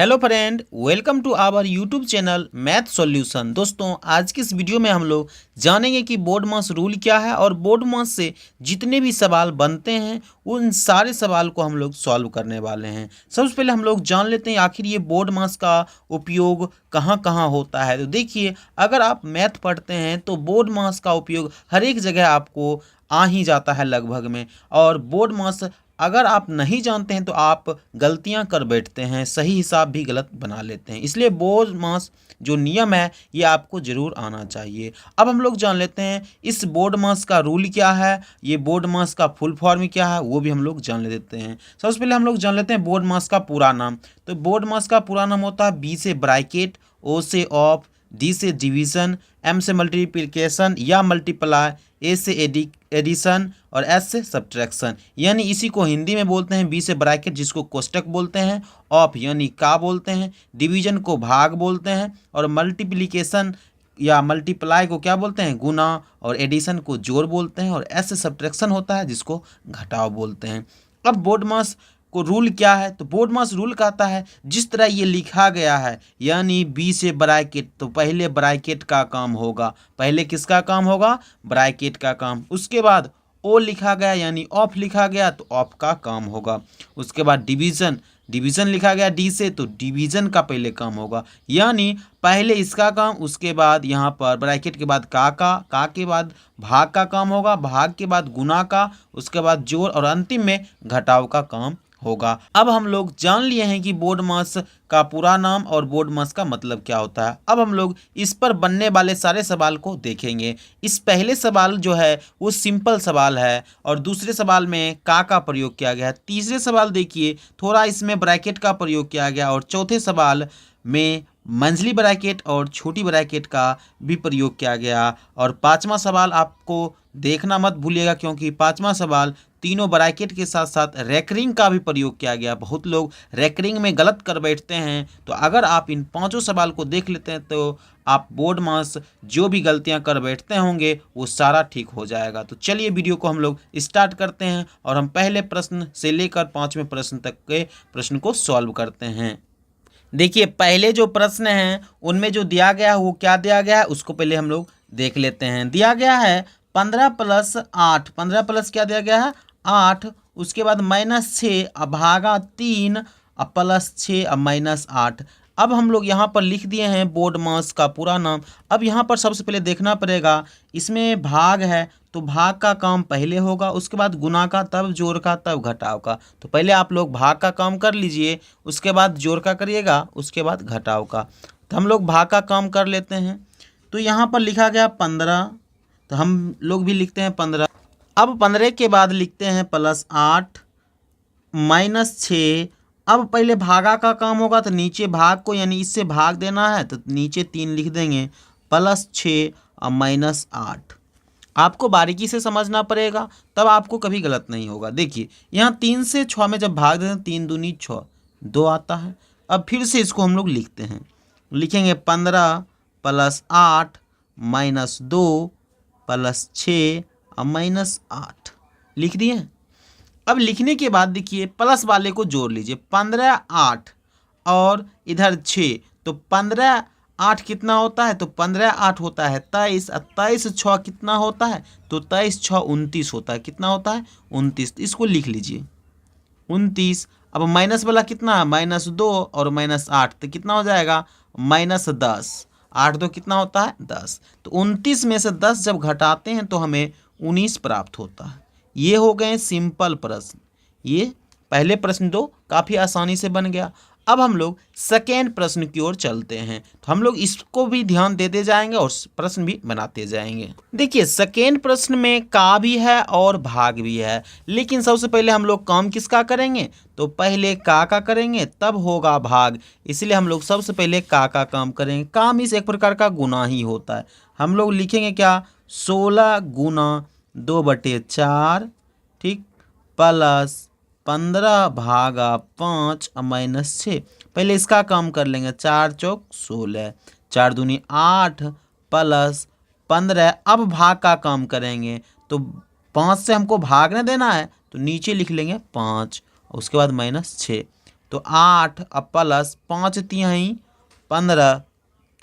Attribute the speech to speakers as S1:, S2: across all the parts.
S1: Hello friend, welcome to our YouTube channel math solution. दोस्तों, आज की इस वीडियो में हम लोग जानेंगे कि बोर्ड मास रूल क्या है और बोर्ड मास से जितने भी सवाल बनते हैं उन सारे सवाल को हम लोग सॉल्व करने वाले हैं। सबसे पहले हम लोग जान लेते हैं आखिर ये बोर्ड मास का उपयोग कहाँ कहाँ होता है। तो देखिए, अगर आप मैथ पढ़ते हैं तो बोर्ड मास का उपयोग हर एक जगह आपको आ ही जाता है लगभग में। और बोर्ड मास अगर आप नहीं जानते हैं तो आप गलतियां कर बैठते हैं, सही हिसाब भी गलत बना लेते हैं। इसलिए बोर्ड मास जो नियम है ये आपको ज़रूर आना चाहिए। अब हम लोग जान लेते हैं इस बोर्ड मास का रूल क्या है, ये बोर्ड मास का फुल फॉर्म क्या है वो भी हम लोग जान लेते हैं। सबसे पहले हम लोग जान लेते हैं बोर्ड मास का पूरा नाम। तो बोर्ड मास का पूरा नाम होता है बी से ब्रैकेट, ओ से ऑफ, डी से डिवीज़न, एम से मल्टीप्लिकेशन या मल्टीप्लाई, ए से एडिशन और एस से सब्ट्रैक्शन। यानी इसी को हिंदी में बोलते हैं बी से ब्रैकेट जिसको कोष्टक बोलते हैं, ऑफ यानी का बोलते हैं, डिवीजन को भाग बोलते हैं और मल्टीप्लिकेशन या मल्टीप्लाई को क्या बोलते हैं, गुना, और एडिशन को जोड़ बोलते हैं और एस से सब्ट्रैक्शन होता है जिसको घटाव बोलते हैं। अब बोर्ड मास को रूल क्या है, तो बोर्ड मास रूल कहता है जिस तरह ये लिखा गया है, यानी बी से ब्रैकेट, तो पहले ब्रैकेट का काम होगा। पहले किसका काम होगा? ब्रैकेट का काम। उसके बाद ओ लिखा गया यानी ऑफ लिखा गया तो ऑफ का काम होगा। उसके बाद डिवीज़न, डिवीज़न लिखा गया डी से तो डिवीज़न का पहले काम होगा। यानी पहले इसका काम, उसके बाद यहाँ पर ब्रैकेट के बाद का के बाद भाग का काम होगा, भाग के बाद गुना का, उसके बाद जोड़ और अंतिम में घटाव का काम होगा। अब हम लोग जान लिए हैं कि बोर्ड मास का पूरा नाम और बोर्ड मास का मतलब क्या होता है। अब हम लोग इस पर बनने वाले सारे सवाल को देखेंगे। इस पहले सवाल जो है वो सिंपल सवाल है और दूसरे सवाल में का प्रयोग किया गया है। तीसरे सवाल देखिए थोड़ा इसमें ब्रैकेट का प्रयोग किया गया और चौथे सवाल में मंझली ब्रैकेट और छोटी ब्रैकेट का भी प्रयोग किया गया। और पांचवा सवाल आपको देखना मत भूलिएगा क्योंकि पांचवा सवाल तीनों ब्रैकेट के साथ साथ रेकरिंग का भी प्रयोग किया गया। बहुत लोग रेकरिंग में गलत कर बैठते हैं, तो अगर आप इन पांचों सवाल को देख लेते हैं तो आप बोर्ड मास जो भी गलतियां कर बैठते होंगे वो सारा ठीक हो जाएगा। तो चलिए वीडियो को हम लोग स्टार्ट करते हैं और हम पहले प्रश्न से लेकर पांचवें प्रश्न तक के प्रश्न को सॉल्व करते हैं। देखिए, पहले जो प्रश्न हैं उनमें जो दिया गया है वो क्या दिया गया है उसको पहले हम लोग देख लेते हैं। दिया गया है 15 प्लस 8, 15 प्लस क्या दिया गया है 8, उसके बाद -6 भागा 3 प्लस 6 -8। अब हम लोग यहाँ पर लिख दिए हैं बोर्ड मास का पूरा नाम। अब यहाँ पर सबसे पहले देखना पड़ेगा, इसमें भाग है तो भाग का काम पहले होगा, उसके बाद गुना का, तब जोड़ का, तब घटाव का। तो पहले आप लोग भाग का काम कर लीजिए, उसके बाद जोड़ का करिएगा, उसके बाद घटाव का। तो हम लोग भाग का काम कर लेते हैं। तो यहाँ पर लिखा गया 15, तो हम लोग भी लिखते हैं 15। अब 15 के बाद लिखते हैं +8 -6। अब पहले भागा का काम होगा तो नीचे भाग को यानी इससे भाग देना है तो नीचे 3 लिख देंगे, +6 और -8। आपको बारीकी से समझना पड़ेगा तब आपको कभी गलत नहीं होगा। देखिए यहाँ 3 से 6 में जब भाग देते हैं 3 दूनी 6, 2 आता है। अब फिर से इसको हम लोग लिखते हैं, लिखेंगे 15 + 8 -2 + 6 और -8 लिख दिए। अब लिखने के बाद देखिए प्लस वाले को जोड़ लीजिए, 15 8 और इधर 6, तो 15 8 कितना होता है, तो 15 8 होता है 23, 23 6 कितना होता है, तो 23 6 29 होता है। कितना होता है 29, तो इसको लिख लीजिए 29। अब माइनस वाला कितना है -2 और -8, तो कितना हो जाएगा -10, 8 2 कितना होता है 10। तो 29 में से 10 जब घटाते हैं तो हमें 19 प्राप्त होता है। ये हो गए सिंपल प्रश्न। ये पहले प्रश्न दो काफ़ी आसानी से बन गया। अब हम लोग सेकेंड प्रश्न की ओर चलते हैं, तो हम लोग इसको भी ध्यान देते जाएंगे और प्रश्न भी बनाते जाएंगे। देखिए सेकेंड प्रश्न में का भी है और भाग भी है, लेकिन सबसे पहले हम लोग काम किसका करेंगे, तो पहले का करेंगे तब होगा भाग। इसलिए हम लोग सबसे पहले का काम करेंगे। काम इस एक प्रकार का गुना ही होता है। हम लोग लिखेंगे क्या, 16 गुना 2/4, ठीक, प्लस 15 भागा 5 -6। पहले इसका काम कर लेंगे, 4 चौक 16, 4 दूनी 8 प्लस 15। अब भाग का काम करेंगे तो 5 से हमको भागने देना है तो नीचे लिख लेंगे 5, उसके बाद -6 तो 8 अब प्लस 5 तिहाई 15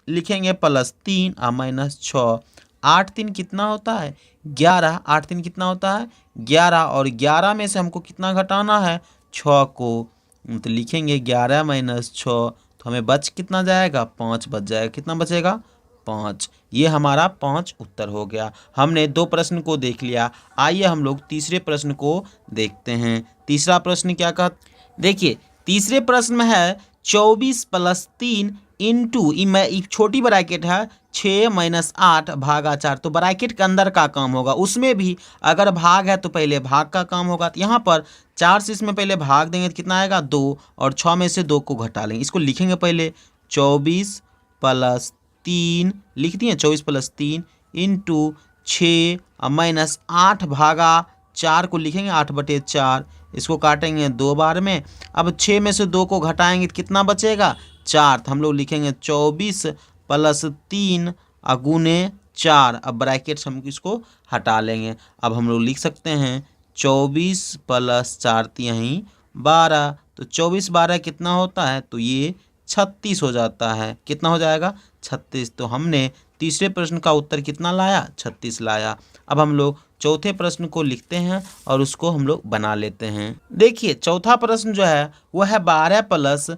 S1: लिखेंगे प्लस 3 और माइनस 6। 8 3 कितना होता है 11। 8 3 कितना होता है 11 और 11 में से हमको कितना घटाना है 6 को, तो लिखेंगे 11 माइनस 6, तो हमें बच कितना जाएगा 5 बच जाएगा। कितना बचेगा 5। ये हमारा 5 उत्तर हो गया। हमने 2 प्रश्न को देख लिया। आइए हम लोग तीसरे प्रश्न को देखते हैं। तीसरा प्रश्न क्या कहा, देखिए तीसरे प्रश्न में है 24 प्लस 3 इंटू में एक छोटी ब्रैकेट है 6 माइनस 8 भागा 4। तो ब्रैकेट के अंदर का काम होगा, उसमें भी अगर भाग है तो पहले भाग का काम होगा। तो यहाँ पर 4 से इसमें पहले भाग देंगे तो कितना आएगा 2 और 6 में से 2 को घटा लेंगे। इसको लिखेंगे पहले 24 प्लस 3 लिख दिए 24 प्लस 3 इंटू 6 माइनस 8 भागा 4 को लिखेंगे 8/4। इसको काटेंगे 2 बार में। अब 6 में से 2 को घटाएंगे तो कितना बचेगा 4। तो हम लोग लिखेंगे 24 प्लस 3 गुने 4। अब ब्रैकेट हम इसको हटा लेंगे। अब हम लोग लिख सकते हैं 24 प्लस 4 तिहाई 12। तो 24 12 कितना होता है, तो ये 36 हो जाता है। कितना हो जाएगा 36। तो हमने तीसरे प्रश्न का उत्तर कितना लाया 36 लाया। अब हम लोग चौथे प्रश्न को लिखते हैं और उसको हम लोग बना लेते हैं। देखिए चौथा प्रश्न जो है वो है 12 प्लस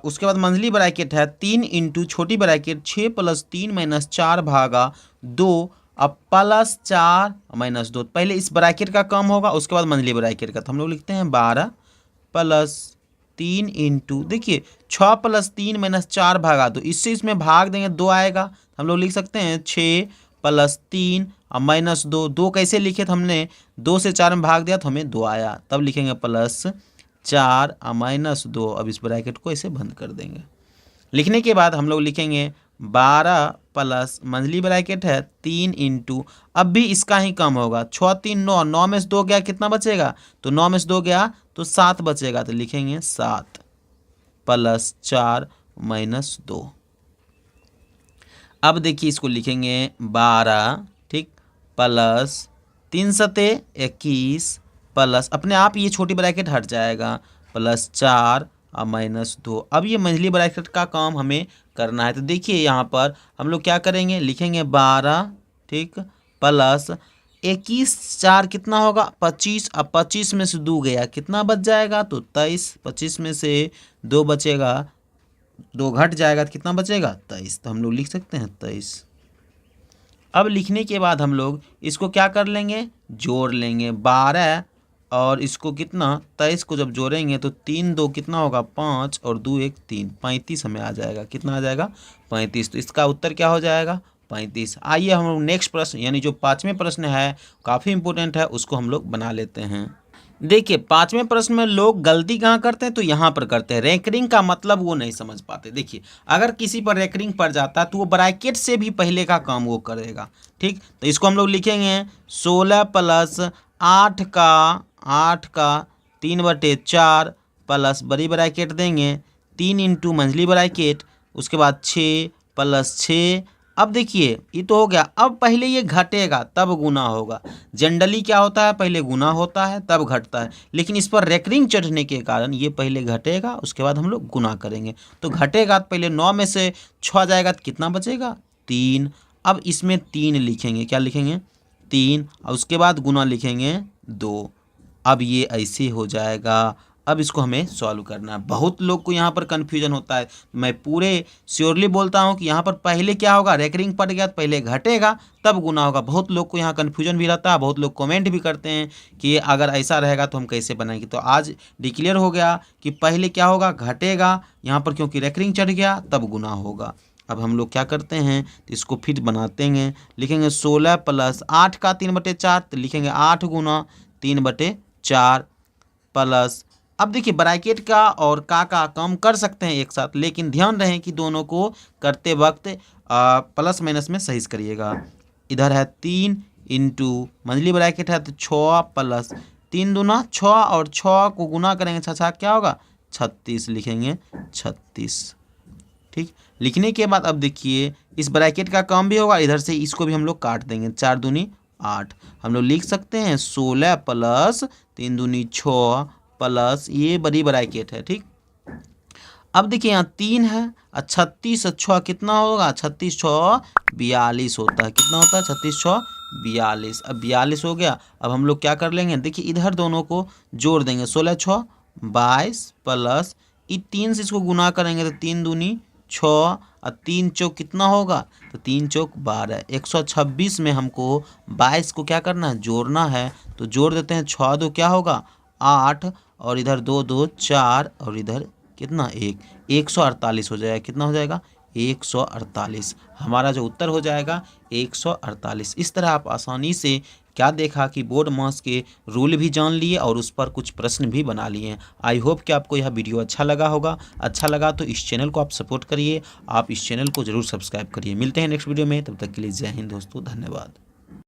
S1: उसके बाद मंझली ब्रैकेट है 3 इंटू छोटी ब्रैकेट 6 प्लस 3 माइनस 4 भागा 2 अब प्लस 4 माइनस 2। पहले इस ब्रैकेट का काम होगा, उसके बाद मंझली ब्रैकेट का। तो हम लोग लिखते हैं 12 प्लस 3 इंटू, देखिए 6 प्लस 3 माइनस 4 भागा 2, इससे इसमें भाग देंगे 2 आएगा। हम लोग लिख सकते हैं 6 प्लस 3 और माइनस 2। 2 कैसे लिखे तो हमने 2 से 4 में भाग दिया तो हमें 2 आया। तब लिखेंगे प्लस 4 और माइनस 2। अब इस ब्रैकेट को ऐसे बंद कर देंगे। लिखने के बाद हम लोग लिखेंगे 12 प्लस मंझली ब्रैकेट है 3 इंटू, अब भी इसका ही कम होगा 6 3 9, 9 में से 2 गया कितना बचेगा, तो 9 में से 2 गया तो 7 बचेगा। तो लिखेंगे 7 प्लस 4 माइनस 2। अब देखिए इसको लिखेंगे 12 ठीक प्लस 3 सते 21 प्लस अपने आप ये छोटी ब्रैकेट हट जाएगा प्लस 4 और माइनस 2। अब ये मंझली ब्रैकेट का काम हमें करना है। तो देखिए यहाँ पर हम लोग क्या करेंगे, लिखेंगे 12 ठीक प्लस 21 4 कितना होगा 25। अब 25 में से 2 गया कितना बच जाएगा, तो 23। 25 में से 2 बचेगा, 2 घट जाएगा तो कितना बचेगा 23। तो हम लोग लिख सकते हैं 23। अब लिखने के बाद हम लोग इसको क्या कर लेंगे, जोड़ लेंगे 12 और इसको कितना 23 को जब जोड़ेंगे तो 3 2 कितना होगा 5 और 2 1 3, 35 हमें आ जाएगा। कितना आ जाएगा 35। तो इसका उत्तर क्या हो जाएगा 35। आइए हम लोग नेक्स्ट प्रश्न यानी जो 5वें प्रश्न है काफ़ी इंपॉर्टेंट है, उसको हम लोग बना लेते हैं। देखिए 5वें प्रश्न में लोग गलती कहाँ करते हैं, तो यहाँ पर करते हैं। रैंकरिंग का मतलब वो नहीं समझ पाते। देखिए अगर किसी पर रैंकरिंग पड़ जाता है तो वो ब्रैकेट से भी पहले का काम वो करेगा ठीक। तो इसको हम लोग लिखेंगे 16 प्लस 8 का 3/4 प्लस बड़ी ब्रैकेट देंगे 3 इंटू मंझली ब्रैकेट, उसके बाद 6 प्लस 6। अब देखिए ये तो हो गया। अब पहले ये घटेगा तब गुना होगा। जनरली क्या होता है पहले गुना होता है तब घटता है, लेकिन इस पर रेकरिंग चढ़ने के कारण ये पहले घटेगा उसके बाद हम लोग गुना करेंगे। तो घटेगा तो पहले 9 में से 6 जाएगा तो कितना बचेगा 3। अब इसमें 3 लिखेंगे, क्या लिखेंगे 3 और उसके बाद गुना लिखेंगे 2। अब ये ऐसे हो जाएगा। अब इसको हमें सॉल्व करना है। बहुत लोग को यहाँ पर कन्फ्यूजन होता है। मैं पूरे श्योरली बोलता हूँ कि यहाँ पर पहले क्या होगा, रेकरिंग पड़ गया तो पहले घटेगा तब गुना होगा। बहुत लोग को यहाँ कन्फ्यूजन भी रहता है, बहुत लोग कमेंट भी करते हैं कि अगर ऐसा रहेगा तो हम कैसे बनाएंगे। तो आज डिक्लेयर हो गया कि पहले क्या होगा घटेगा यहाँ पर, क्योंकि रेकरिंग चढ़ गया तब गुना होगा। अब हम लोग क्या करते हैं तो इसको फिर बनाते हैं। लिखेंगे 16 प्लस 8 का 3/4, तो लिखेंगे 8 गुना 3/4 प्लस, अब देखिए ब्रैकेट का और का काम कर सकते हैं एक साथ, लेकिन ध्यान रहे कि दोनों को करते वक्त प्लस माइनस में सही करिएगा। इधर है 3 इंटू मंझली ब्रैकेट है तो 6 प्लस 3 दूना 6 और 6 को गुना करेंगे 6 क्या होगा 36, लिखेंगे 36 ठीक। लिखने के बाद अब देखिए इस ब्रैकेट का काम भी होगा, इधर से इसको भी हम लोग काट देंगे 4 दूनी 8। हम लोग लिख सकते हैं 16 प्लस 3 दूनी 6 प्लस ये बड़ी ब्रैकेट है ठीक, अब देखिए यहाँ 3 है, 36 छः कितना होगा, 36 छः 42 होता है। कितना होता है, 36 छः 42। अब 42 हो गया। अब हम लोग क्या कर लेंगे, देखिए इधर दोनों को जोड़ देंगे, 16 छः 22 प्लस 3 से इसको गुना करेंगे तो 3 दूनी 6 और 3 चौक कितना होगा, तो 3 चौक 12। 126 में हमको 22 को क्या करना है, जोड़ना है। तो जोड़ देते हैं, 6 दो क्या होगा 8 और इधर 2 2 4 और इधर कितना 1, 148 हो जाएगा। कितना हो जाएगा, 148। हमारा जो उत्तर हो जाएगा 148। इस तरह आप आसानी से क्या देखा कि बोर्ड मास के रूल भी जान लिए और उस पर कुछ प्रश्न भी बना लिए हैं। आई होप कि आपको यह वीडियो अच्छा लगा होगा। अच्छा लगा तो इस चैनल को आप सपोर्ट करिए, आप इस चैनल को ज़रूर सब्सक्राइब करिए। मिलते हैं नेक्स्ट वीडियो में, तब तक के लिए जय हिंद दोस्तों, धन्यवाद।